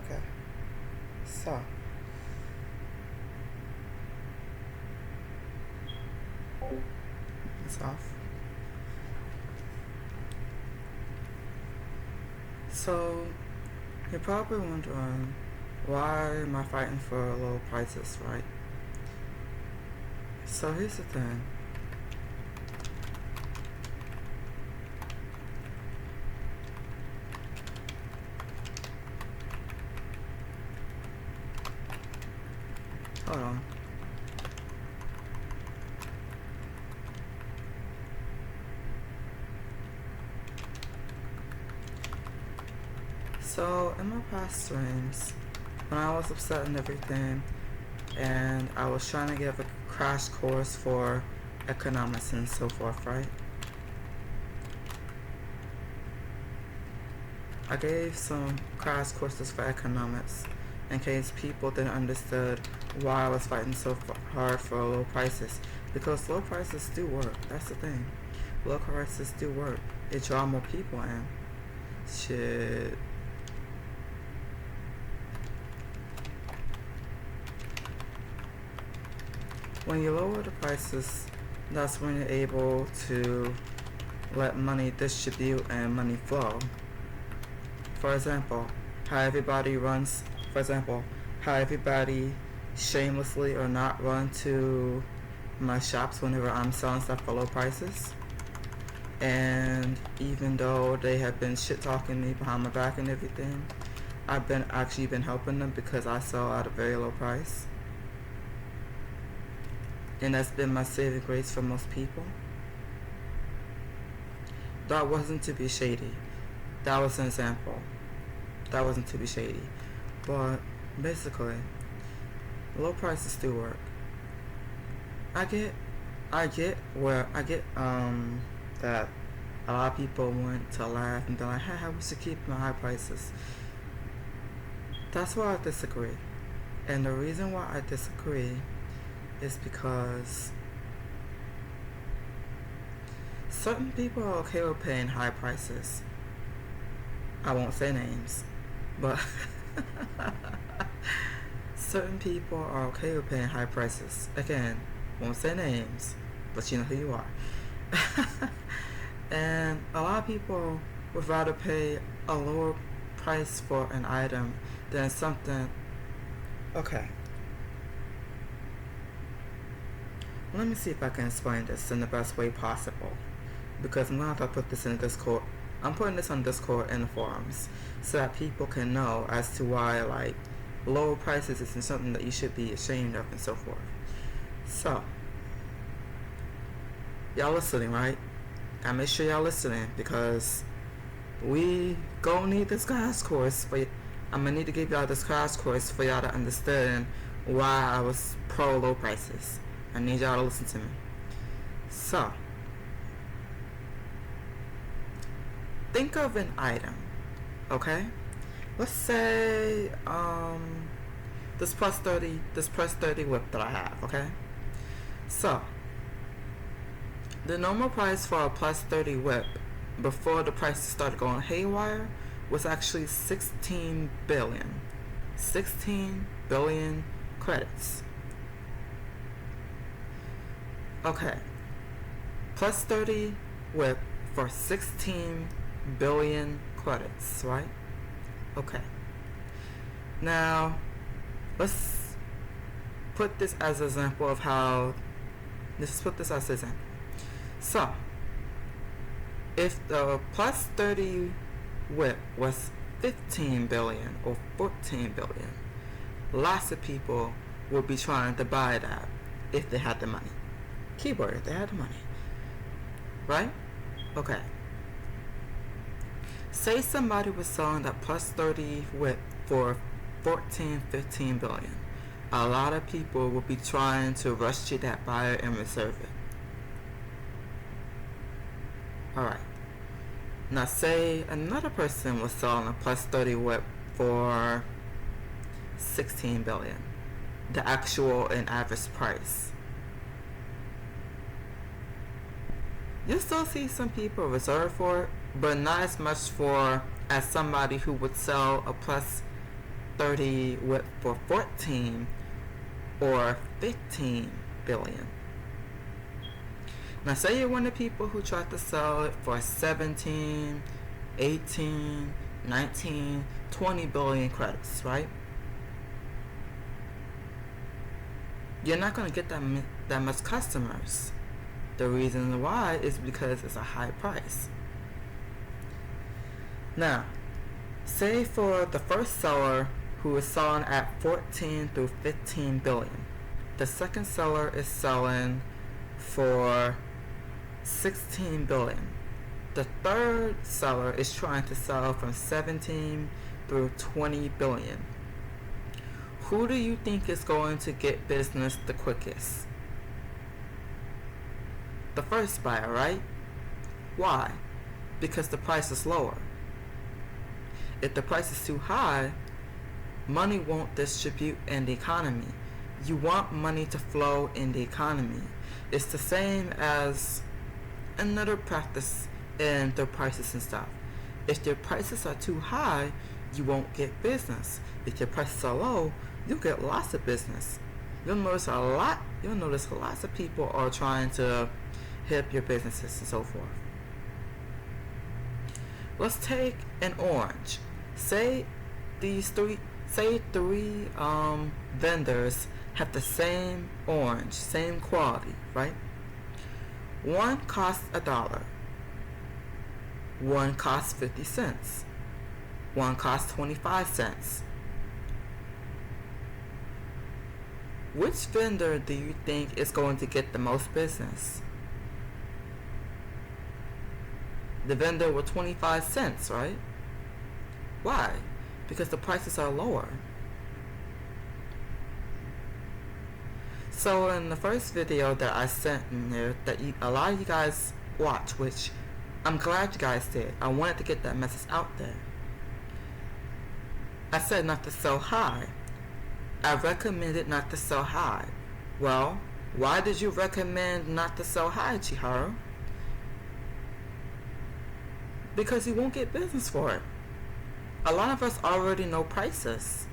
Okay. So, it's off. So, you're probably wondering, why am I fighting for low prices, right? So here's the thing. Hold on. So in my past streams, when I was upset and everything, and I was trying to give a crash course for economics and so forth, right? I gave some crash courses for economics in case people didn't understand why I was fighting so hard for low prices. Because low prices do work. That's the thing. Low prices do work. It draw more people in. Shit. When you lower the prices, that's when you're able to let money distribute and money flow. For example, how everybody shamelessly or not run to my shops whenever I'm selling stuff for low prices. And even though they have been shit talking me behind my back and everything, I've been helping them because I sell at a very low price. And that's been my saving grace for most people. That wasn't to be shady. That was an example. That wasn't to be shady. But basically, low prices do work. I get that a lot of people want to laugh and they're like, hey, we should keep my high prices. That's why I disagree. And the reason why I disagree is because certain people are okay with paying high prices. I won't say names, but certain people are okay with paying high prices. Again, won't say names, but you know who you are. And a lot of people would rather pay a lower price for an item than something. Okay. Let me see if I can explain this in the best way possible. Because I'm going to have to put this in Discord. I'm putting this on Discord and the forums so that people can know as to why, like, lower prices isn't something that you should be ashamed of and so forth. So, y'all listening, right? I make sure y'all listening because we gonna need this crash course. But I'm gonna need to give y'all this crash course for y'all to understand why I was pro low prices. I need y'all to listen to me. So, think of an item, okay? Let's say this plus 30 whip that I have, okay? So, the normal price for a plus 30 whip before the prices started going haywire was actually 16 billion. 16 billion credits. Okay. Plus 30 whip for 16 billion credits, right? Okay. Now, let's put this as an example of how. Let's put this as an example. So, if the plus 30 whip was 15 billion or 14 billion, lots of people would be trying to buy that if they had the money. Keyword, if they had the money. Right? Okay. Say somebody was selling that plus 30 whip for 14, 15 billion. A lot of people would be trying to rush to that buyer and reserve it. Alright. Now say another person was selling a plus 30 whip for 16 billion. The actual and average price. You'll still see some people reserve for it, but not as much for as somebody who would sell a plus 30 with for 14 or 15 billion. Now say you're one of the people who tried to sell it for 17, 18, 19, 20 billion credits, right? You're not going to get that much customers. The reason why is because it's a high price. Now, say for the first seller who is selling at 14 through 15 billion. The second seller is selling for 16 billion. The third seller is trying to sell from 17 through 20 billion. Who do you think is going to get business the quickest? The first buyer, right? Why? Because the price is lower. If the price is too high, money won't distribute in the economy. You want money to flow in the economy. It's the same as another practice in their prices and stuff. If their prices are too high, you won't get business. If your prices are low, you'll get lots of business. You'll notice lots of people are trying to hit up your businesses and so forth. Let's take an orange. Say three vendors have the same orange, same quality, right? One costs $1. One costs 50 cents. One costs 25 cents. Which vendor do you think is going to get the most business? The vendor with 25 cents, right? Why? Because the prices are lower. So in the first video that I sent in there that a lot of you guys watched, which I'm glad you guys did. I wanted to get that message out there. I said not to sell high. I recommended not to sell high. Well, why did you recommend not to sell high, Chiharu? Because you won't get business for it. A lot of us already know prices.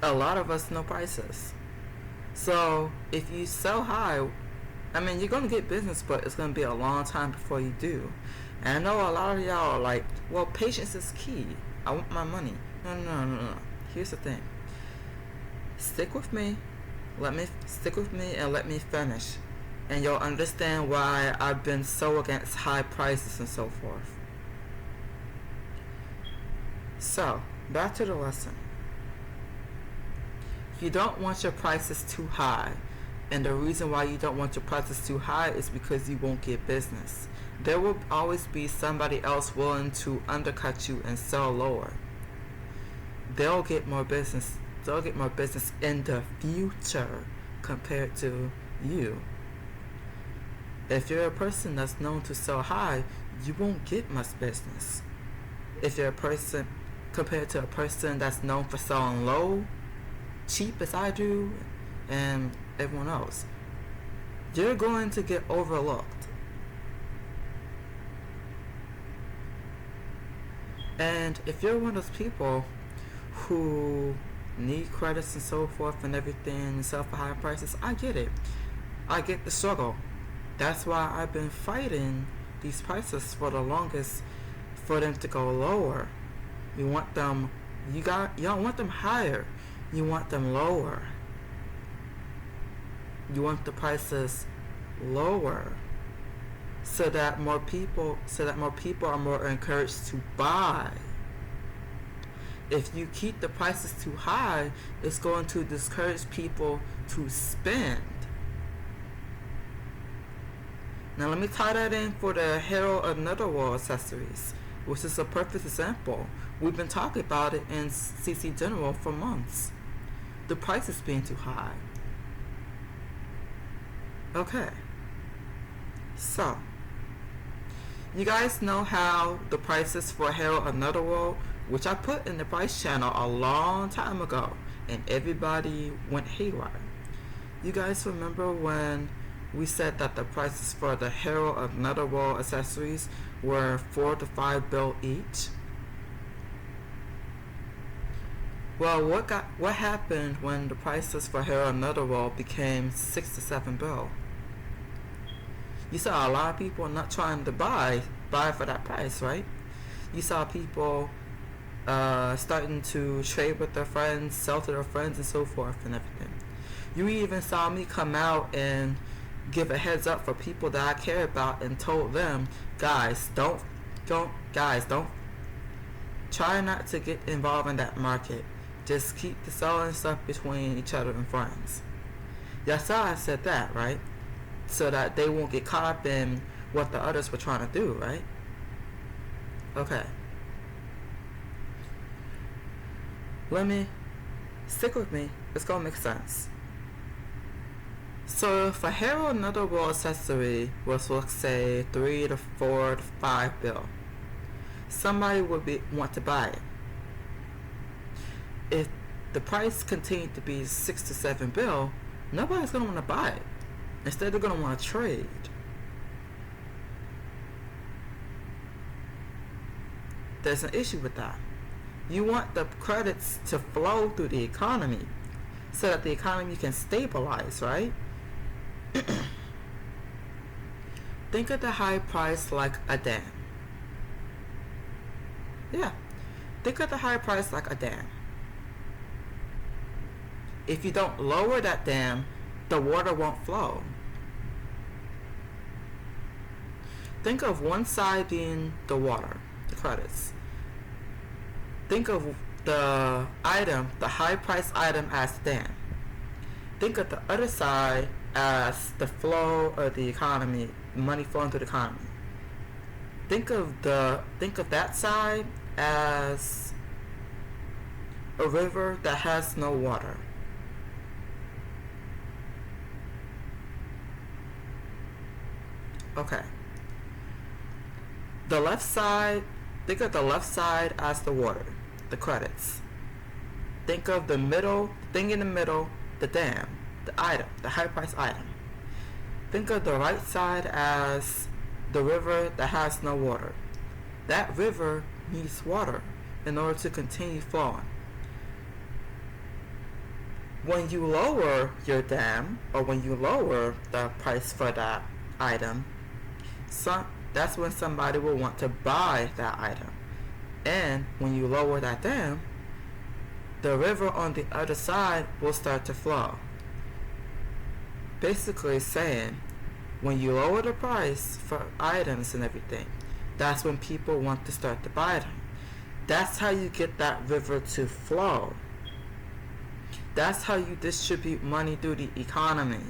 A lot of us know prices. So if you sell high, I mean, you're going to get business, but it's going to be a long time before you do. And I know a lot of y'all are like, well, patience is key. I want my money. No. Here's the thing. Stick with me and let me finish. And you'll understand why I've been so against high prices and so forth. So, back to the lesson. You don't want your prices too high. And the reason why you don't want your prices too high is because you won't get business. There will always be somebody else willing to undercut you and sell lower. They'll get more business. They'll get more business in the future compared to you. If you're a person that's known to sell high, you won't get much business. If you're a person compared to a person that's known for selling low, cheap as I do, and everyone else, you're going to get overlooked. And if you're one of those people who need credits and so forth and everything and sell for high prices, I get it. I get the struggle. That's why I've been fighting these prices for the longest, for them to go lower. You want them, you don't want them higher. You want them lower. You want the prices lower so that more people are more encouraged to buy. If you keep the prices too high, it's going to discourage people to spend. Now let me tie that in for the Hero of Netherworld accessories, which is a perfect example. We've been talking about it in CC General for months. The price is being too high. Okay. So, you guys know how the prices for Hero of Netherworld, which I put in the price channel a long time ago, and everybody went haywire. You guys remember when we said that the prices for the Hero of Netherworld accessories were $4 to $5 billion each? Well, what happened when the prices for hair and roll became 6 to 7 bill? You saw a lot of people not trying to buy for that price, right? You saw people starting to trade with their friends, sell to their friends, and so forth, and everything. You even saw me come out and give a heads up for people that I care about, and told them, guys, don't try not to get involved in that market. Just keep the selling stuff between each other and friends. Y'all saw I said that, right? So that they won't get caught up in what the others were trying to do, right? Okay. Stick with me. It's gonna make sense. So if a hair or another roll accessory was, let's say, 3 to 4 to 5 bill, somebody would want to buy it. If the price continued to be 6 to 7 bill, nobody's gonna want to buy it. Instead, they're gonna want to trade. There's an issue with that. You want the credits to flow through the economy so that the economy can stabilize, right? Think of the high price like a dam. Yeah. Think of the high price like a dam. If you don't lower that dam, the water won't flow. Think of one side being the water, the credits. Think of the item, the high price item, as the dam. Think of the other side as the flow of the economy, money flowing through the economy. Think of that side as a river that has no water. Okay. The left side, think of the left side as the water, the credits. Think of the middle, thing in the middle, the dam, the item, the high price item. Think of the right side as the river that has no water. That river needs water in order to continue flowing. When you lower your dam, or when you lower the price for that item, that's when somebody will want to buy that item. And when you lower that dam, the river on the other side will start to flow. Basically saying, when you lower the price for items and everything, that's when people want to start to buy them. That's how you get that river to flow. That's how you distribute money through the economy.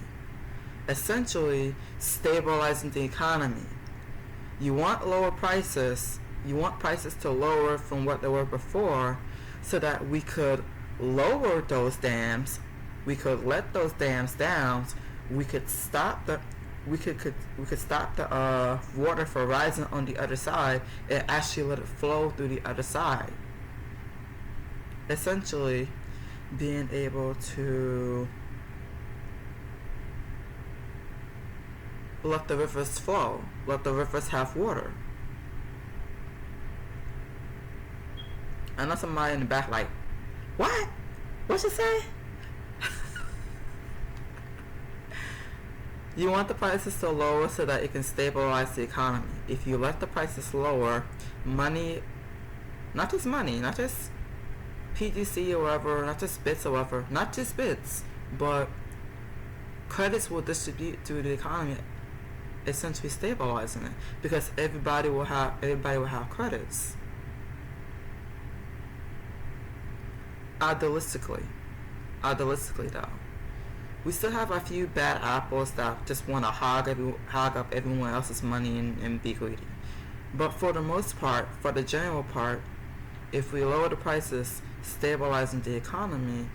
Essentially, stabilizing the economy. You want lower prices. You want prices to lower from what they were before, so that we could lower those dams. We could let those dams down. We could stop the water from rising on the other side and actually let it flow through the other side. Essentially, being able to let the rivers flow, let the rivers have water. I know somebody in the back like, what? What you say? You want the prices to lower so that it can stabilize the economy. If you let the prices lower, money, not just PGC or whatever, not just bits or whatever, not just bits, but credits will distribute through the economy, essentially stabilizing it, because everybody will have credits. Idealistically though, we still have a few bad apples that just want to hog up everyone else's money and be greedy. But for the most part, for the general part, if we lower the prices, stabilizing the economy,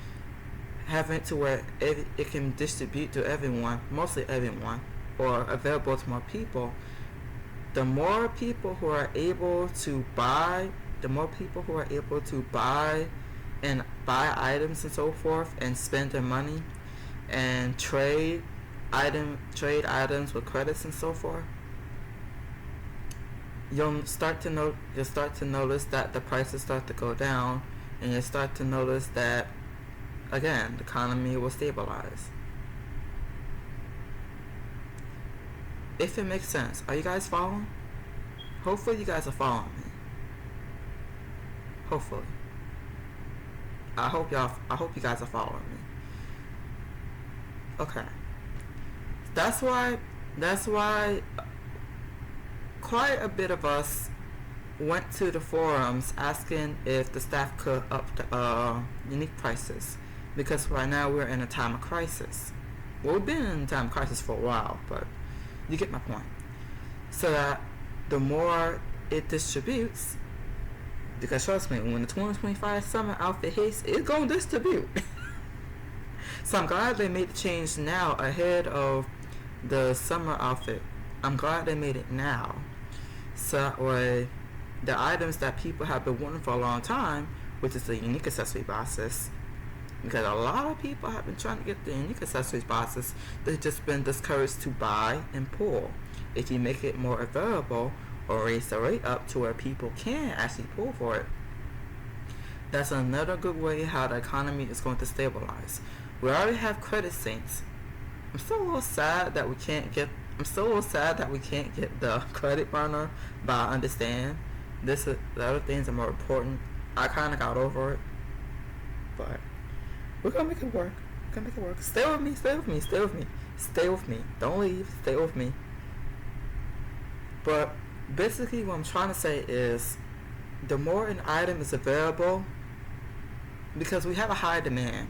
having it to where it can distribute to everyone, mostly everyone, or available to more people, the more people who are able to buy, and buy items and so forth, and spend their money and trade items with credits and so forth, you'll start to notice that the prices start to go down, and you start to notice that, again, the economy will stabilize. If it makes sense. Are you guys following? Hopefully you guys are following me. Hopefully. I hope you guys are following me. Okay. That's why quite a bit of us went to the forums asking if the staff could up the unique prices, because right now we're in a time of crisis. Well, we've been in a time of crisis for a while, but you get my point. So that the more it distributes, because trust me, when the 2025 summer outfit hits, it's going to distribute. So I'm glad they made the change now ahead of the summer outfit. I'm glad they made it now. So that way, the items that people have been wanting for a long time, which is the unique accessory boxes, because a lot of people have been trying to get the unique accessories boxes, they've just been discouraged to buy and pull. If you make it more available or raise the rate up to where people can actually pull for it, that's another good way how the economy is going to stabilize. We already have credit saints. I'm still a little sad that we can't get the credit burner, but I understand the other things are more important. I kind of got over it, but we're gonna make it work. Stay with me. Don't leave. Stay with me. But basically what I'm trying to say is, the more an item is available, because we have a high demand.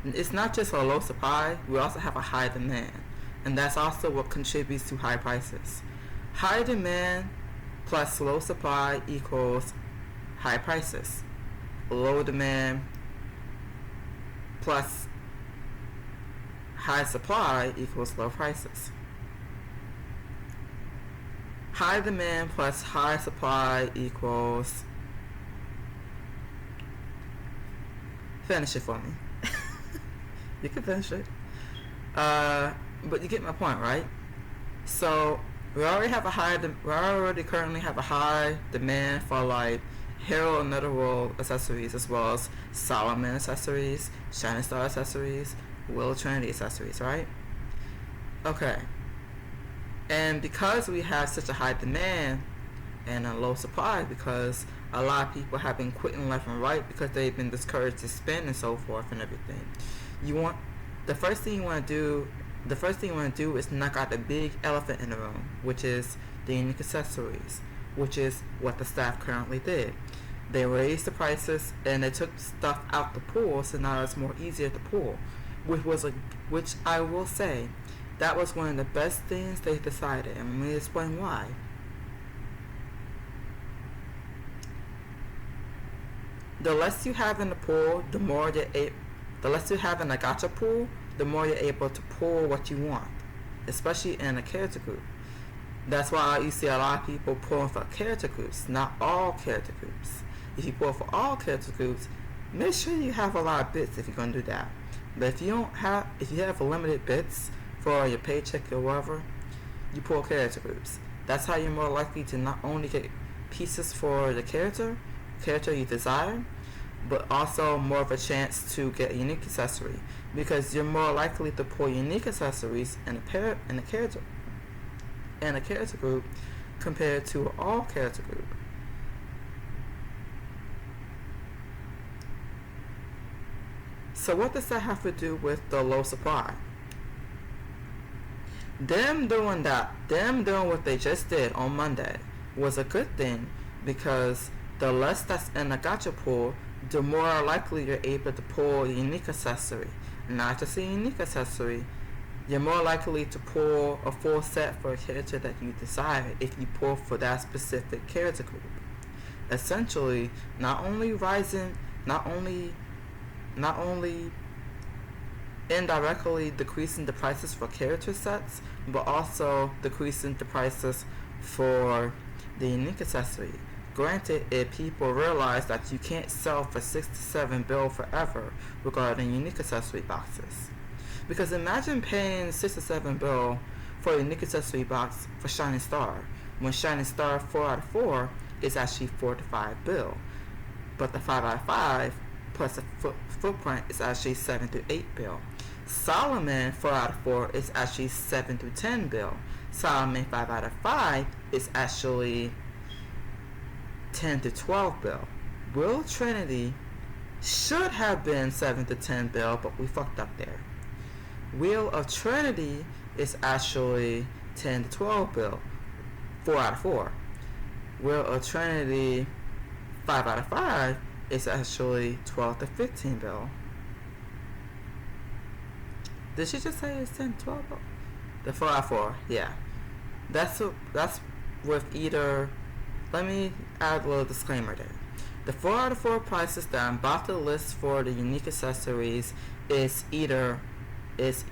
It's not just a low supply, we also have a high demand. And that's also what contributes to high prices. High demand plus low supply equals high prices. Low demand plus high supply equals low prices. High demand plus high supply equals... Finish it for me. You can finish it. But you get my point, right? So we already currently have a high demand for like Hero and Netherworld accessories, as well as Solomon accessories, Shining Star accessories, Will Trinity accessories, right? Okay. And because we have such a high demand and a low supply, because a lot of people have been quitting left and right because they've been discouraged to spend and so forth and everything, the first thing you want to do is knock out the big elephant in the room, which is the unique accessories, which is what the staff currently did. They raised the prices and they took stuff out the pool, so now it's more easier to pull, which I will say, that was one of the best things they decided, and let me explain why. The less you have in the pool, the less you have in the gacha pool, the more you're able to pull what you want, especially in a character group. That's why you see a lot of people pulling for character groups, not all character groups. If you pull for all character groups, make sure you have a lot of bits if you're going to do that. But if you have limited bits for your paycheck or whatever, you pull character groups. That's how you're more likely to not only get pieces for the character you desire, but also more of a chance to get a unique accessory, because you're more likely to pull unique accessories in a character group compared to an all character group. So what does that have to do with the low supply? Them doing what they just did on Monday was a good thing, because the less that's in the gacha pool, the more likely you're able to pull a unique accessory. Not just a unique accessory, you're more likely to pull a full set for a character that you desire if you pull for that specific character group. Essentially, not only indirectly decreasing the prices for character sets, but also decreasing the prices for the unique accessory. Granted, if people realize that you can't sell for 6 to 7 bill forever regarding unique accessory boxes. Because imagine paying 6 to 7 bill for a unique accessory box for Shining Star, when Shining Star 4 out of 4 is actually 4 to 5 bill. But the 5 out of 5 plus the footprint is actually 7 to 8 bill. Solomon 4 out of 4 is actually 7 to 10 bill. Solomon 5 out of 5 is actually 10 to 12 bill. Will Trinity should have been 7 to 10 bill, but we fucked up there. Wheel of Trinity is actually 10 to 12 bill, 4 out of 4. Wheel of Trinity 5 out of 5 is actually 12 to 15 bill. Did she just say it's 10 to 12 bill? The 4 out of 4, yeah. That's with either, let me add a little disclaimer there. The 4 out of 4 prices that I'm about to list for the unique accessories is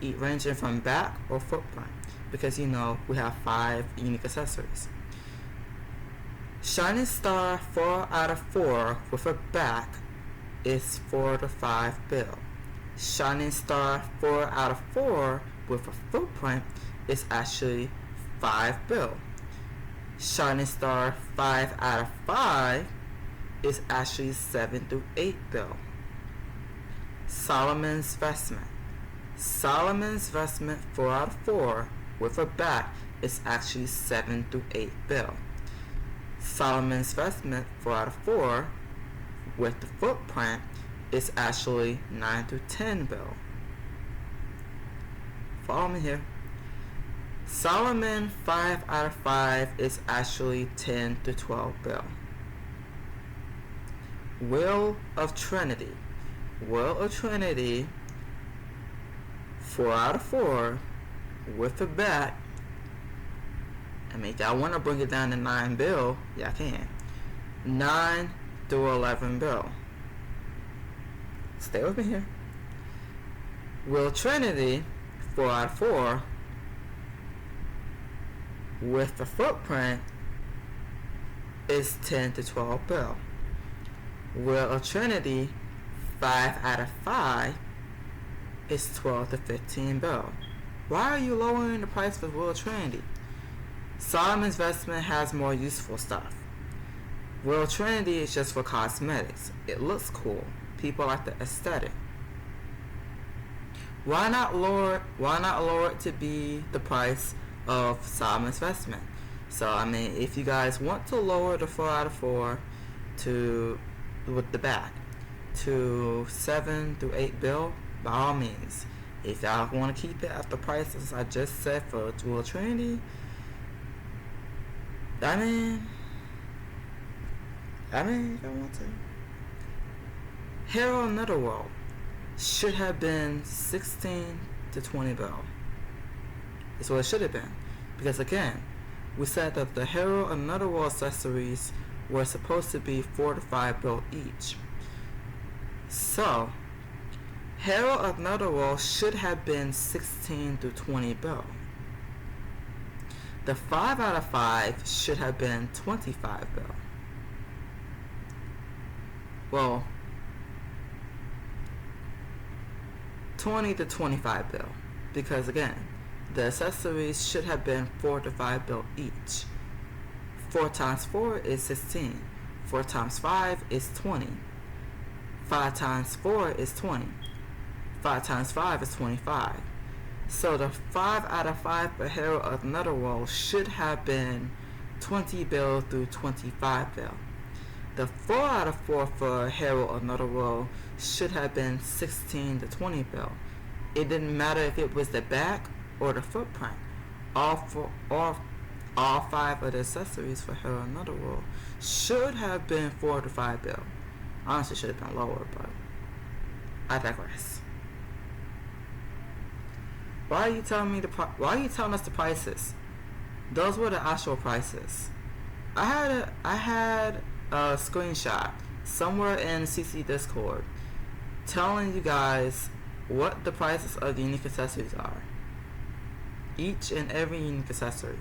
ranging from back or footprint, because you know we have 5 unique accessories. Shining Star 4 out of 4 with a back is 4 to 5 bill. Shining Star 4 out of 4 with a footprint is actually 5 bill. Shining Star 5 out of 5 is actually 7 to 8 bill. Solomon's Vestment. Solomon's Vestment 4 out of 4 with a back is actually 7 to 8 bill. Solomon's Vestment 4 out of 4 with the footprint is actually 9 to 10 bill. Follow me here. Solomon 5 out of 5 is actually 10 to 12 bill. Wheel of Trinity. Wheel of Trinity 4 out of 4 with a back. I mean, if I want to bring it down to 9 bill, yeah, I can. 9 through 11 bill. Stay with me here. Wheel Trinity 4 out of 4 with the footprint is 10 to 12 bill. Wheel of Trinity 5 out of 5 is 12 to 15 bill. Why are you lowering the price for Wheel of Trinity? Solomon's Vestment has more useful stuff. Wheel of Trinity is just for cosmetics. It looks cool. People like the aesthetic. Why not lower it to be the price of Solomon's Vestment? So I mean, if you guys want to lower the 4 out of 4 to with the back to 7 to 8 bill, by all means. If y'all want to keep it at the prices I just said for Wheel of Trinity, I mean, if I want to. Hero Netherworld should have been 16 to 20 bill. That's what it should have been. Because again, we said that the Hero and Netherworld accessories were supposed to be 4 to 5 bill each. So, Hero of Netherworld should have been 16 to 20 bill. The 5 out of 5 should have been 25 bill. Well, 20 to 25 bill. Because again, the accessories should have been 4 to 5 bill each. 4 times 4 is 16. 4 times 5 is 20. 5 times 4 is 20. 5 times 5 is 25. So the 5 out of 5 for Hero of Netherworld should have been 20 bill through 25 bill. The 4 out of 4 for Hero of Netherworld should have been 16 to 20 bill. It didn't matter if it was the back or the footprint. All 5 of the accessories for Hero of Netherworld should have been 4 to 5 bill. Honestly, should have been lower, but I digress. Why are you telling us the prices? Those were the actual prices. I had a screenshot somewhere in CC Discord telling you guys what the prices of the unique accessories are. Each and every unique accessory.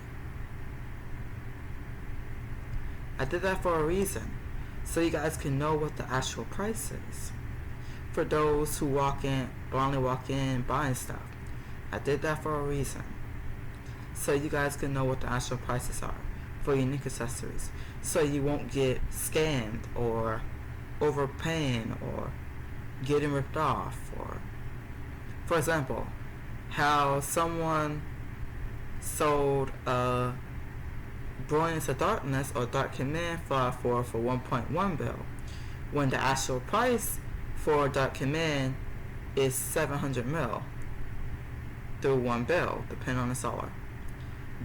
I did that for a reason, so you guys can know what the actual price is. For those who blindly walk in buying stuff. I did that for a reason. So you guys can know what the actual prices are for unique accessories. So you won't get scammed or overpaying or getting ripped off, or for example, how someone sold Brilliance of Darkness or Dark Command file for 1.1 bill, when the actual price for Dark Command is 700 mil through 1 bill, depending on the seller.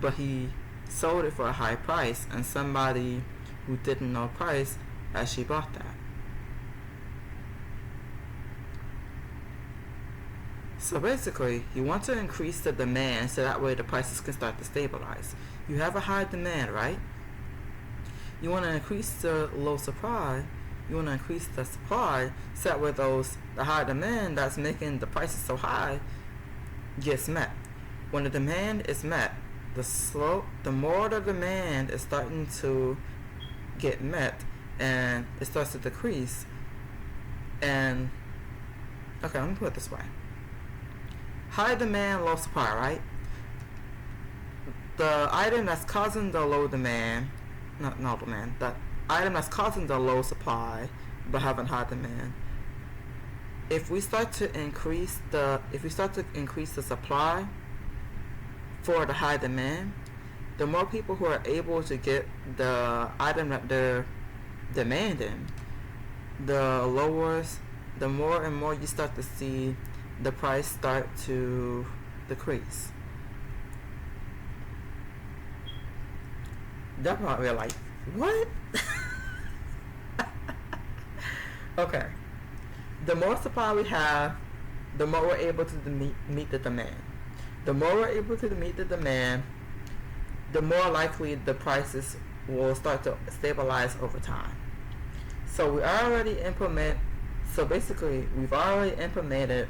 But he sold it for a high price, and somebody who didn't know price actually bought that. So basically, you want to increase the demand so that way the prices can start to stabilize. You have a high demand, right? You want to increase the low supply. You want to increase the supply so that way the high demand that's making the prices so high gets met. When the demand is met, the more the demand is starting to get met, and it starts to decrease. And okay, let me put it this way: high demand, low supply, right? The item that's causing the low demand, not demand, the item that's causing the low supply but having high demand. If we start to increase the supply for the high demand, the more people who are able to get the item that they're demanding, the more and more you start to see the price start to decrease. That probably like, what? Okay. The more supply we have, the more we're able to meet the demand. The more we're able to meet the demand, the more likely the prices will start to stabilize over time. So basically we've already implemented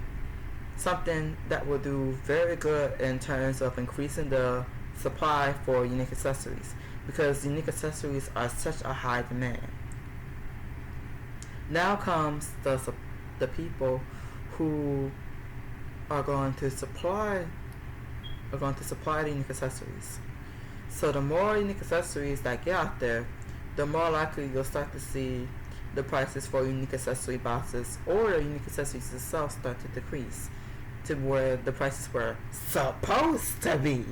something that will do very good in terms of increasing the supply for unique accessories, because unique accessories are such a high demand. Now comes the people who are going to supply the unique accessories. So the more unique accessories that get out there, the more likely you'll start to see the prices for unique accessory boxes or the unique accessories itself start to decrease to where the prices were supposed to be.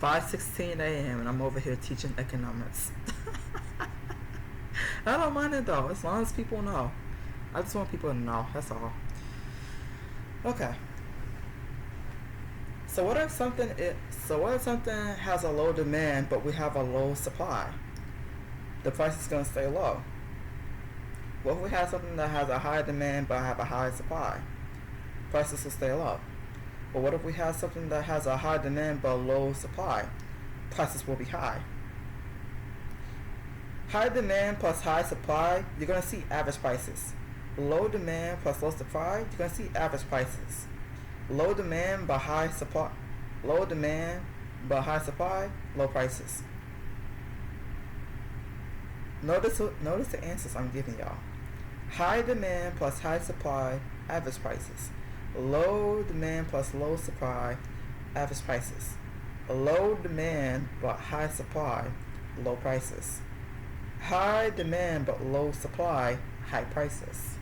5:16 a.m. and I'm over here teaching economics. I don't mind it though, as long as people know. I just want people to know, that's all. Okay. So what if something has a low demand but we have a low supply? The price is going to stay low. What if we have something that has a high demand but have a high supply? Prices will stay low. But what if we have something that has a high demand but low supply? Prices will be high. High demand plus high supply, you're going to see average prices. Low demand plus low supply, you're going to see average prices. Low demand but high supply, low prices. Notice the answers I'm giving y'all. High demand plus high supply, average prices. Low demand plus low supply, average prices. Low demand but high supply, low prices. High demand but low supply, high prices.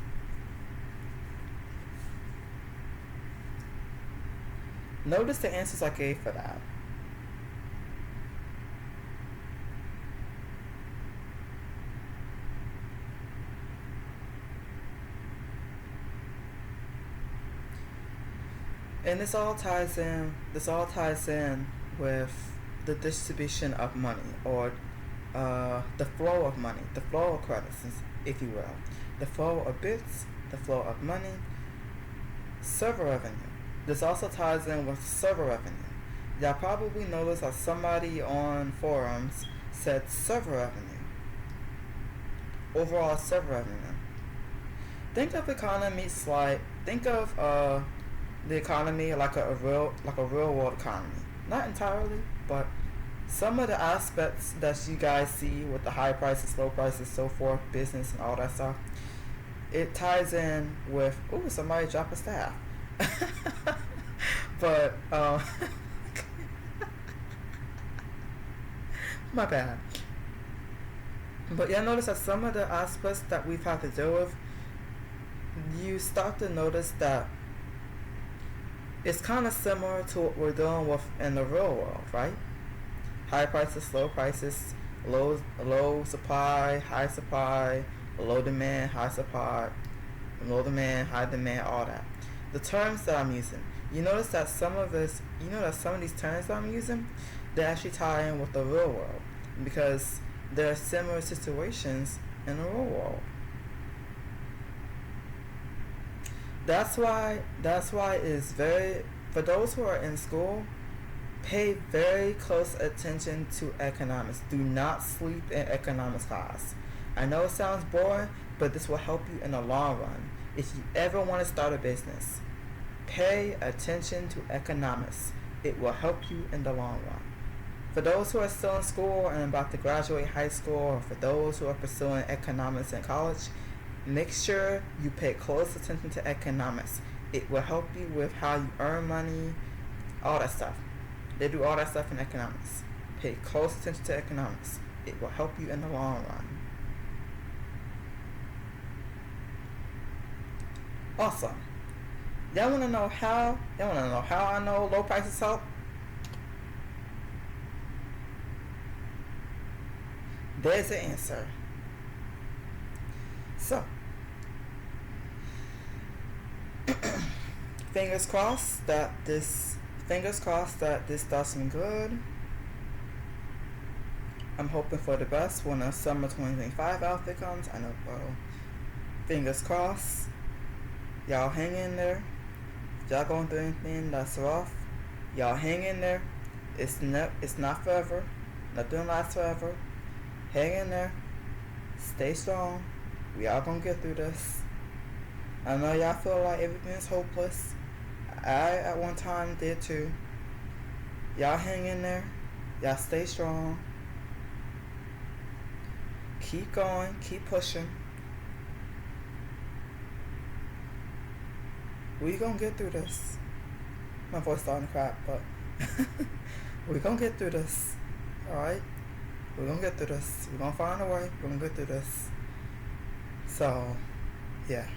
Notice the answers I gave for that. And this all ties in with the distribution of money, or the flow of money, the flow of credits, if you will. The flow of bits, the flow of money, server revenue. This also ties in with server revenue. Y'all probably noticed that somebody on forums said server revenue. Overall server revenue. Think of the economy like a real world economy. Not entirely, but some of the aspects that you guys see with the high prices, low prices, so forth, business and all that stuff, it ties in with, ooh, somebody dropped a staff. But my bad. But you'll notice that some of the aspects that we've had to deal with, you start to notice that it's kind of similar to what we're dealing with in the real world, right? High prices, low prices, low supply, high supply, low demand, high supply, low demand, high demand, all that. The terms that I'm using, you notice that some of these terms that I'm using, they actually tie in with the real world because there are similar situations in the real world. That's why it is very, for those who are in school, pay very close attention to economics. Do not sleep in economics class. I know it sounds boring, but this will help you in the long run. If you ever want to start a business, pay attention to economics. It will help you in the long run. For those who are still in school and about to graduate high school, or for those who are pursuing economics in college, make sure you pay close attention to economics. It will help you with how you earn money, all that stuff. They do all that stuff in economics. Pay close attention to economics. It will help you in the long run. Also, y'all wanna know how I know low prices help? There's the answer. So, fingers crossed that this does some good. I'm hoping for the best when the summer 2025 outfit comes. I know, fingers crossed. Y'all hang in there. If y'all going through anything that's rough, y'all hang in there. It's not forever. Nothing lasts forever. Hang in there. Stay strong. We all gonna get through this. I know y'all feel like everything's hopeless. I at one time did too. Y'all hang in there. Y'all stay strong. Keep going. Keep pushing. We gonna get through this. My voice starting to crack, but we gonna get through this. Alright? We're gonna get through this. We're gonna find a way. We're gonna get through this. So, yeah.